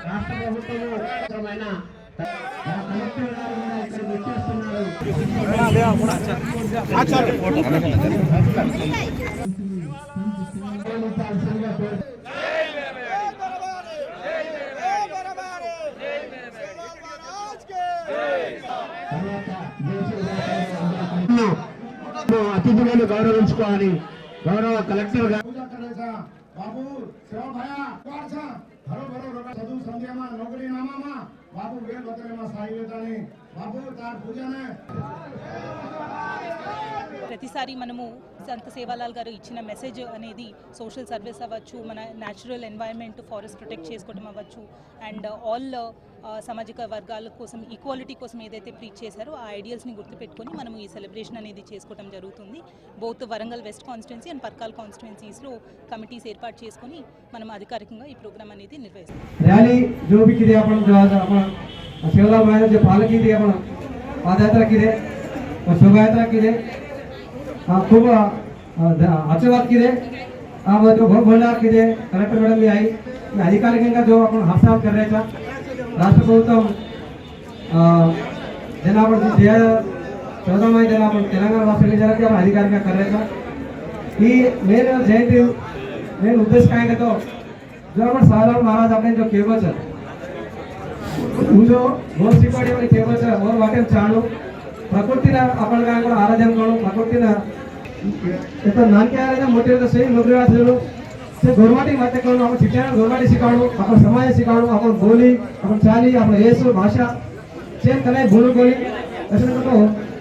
రాష్ట్ర ప్రభుత్వమైన కలెక్టర్ గారు కూడా ఇక్కడ వచ్చేస్తున్నారు. అతిథులను గౌరవించుకోవాలి. గౌరవ కలెక్టర్ గారు बाबू सेवा भाया वारसा भरो भरो रोका सदु संध्यामा नौकरी नामामा बाबू वेल बतरेमा साई वेतानी बाबू तार पूजने ప్రతిసారి మనము సంత సేవాలాల్ గారు ఇచ్చిన మెసేజ్ అనేది సోషల్ సర్వీస్ అవ్వచ్చు, మన న్యాచురల్ ఎన్వైరన్మెంట్ ఫారెస్ట్ ప్రొటెక్ట్ చేసుకోవడం అవ్వచ్చు, అండ్ ఆల్ సామాజిక వర్గాల కోసం ఈక్వాలిటీ కోసం ఏదైతే ప్రీచ్ చేశారో ఆ ఐడియల్స్ని గుర్తుపెట్టుకొని మనం ఈ సెలబ్రేషన్ అనేది చేసుకోవడం జరుగుతుంది. Both Warangal west constituency and Parkal కాన్స్టిట్యున్సీస్లో కమిటీస్ ఏర్పాటు చేసుకొని మనం అధికారికంగా ఈ ప్రోగ్రామ్ అనేది నిర్వహిస్తాం. रैली जो भी किए अपन जो आज अपन सेवालाल भाई जो पालक की अपन पादयात्रा की और शोभा यात्रा की खूब आशीर्वाद की जो बहुत बोलना की कलेक्टर मैडम भी आई अधिकारिक जो अपन हस्ताक्षर कर रहे थे राष्ट्र प्रभुत्व जेना अपन 2014 में जेना अपन तेलंगाना राष्ट्र जरा अपन अधिकारिक कर रहे थे ये मेन जयंती मेन उद्देश्य कहेंगे तो जो अपन सालाल महाराज अपने जो केवल है जो बहुत सिपाही वाली केवल है और वाटे चाणु प्रकृति अपन का आराधन करो प्रकृति तो नानके आराधना मोटे तो सही नौकरी से गोरवाटी माते करो अपन शिक्षा गोरवाटी सिखाड़ो अपन समाज सिखाड़ो अपन बोली अपन चाली अपन येसु भाषा सेम कने बोलो बोली ऐसे तो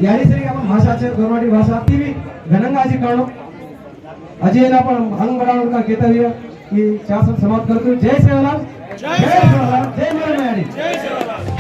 यानी से अपन भाषा से गोरवाटी भाषा ती भी घनंगा सिखाड़ो अजय ना अपन अंग बढ़ाने का केतव्य ये चार समाप्त करते जय सेवालाल जय सेवालाल जय सेवालाल।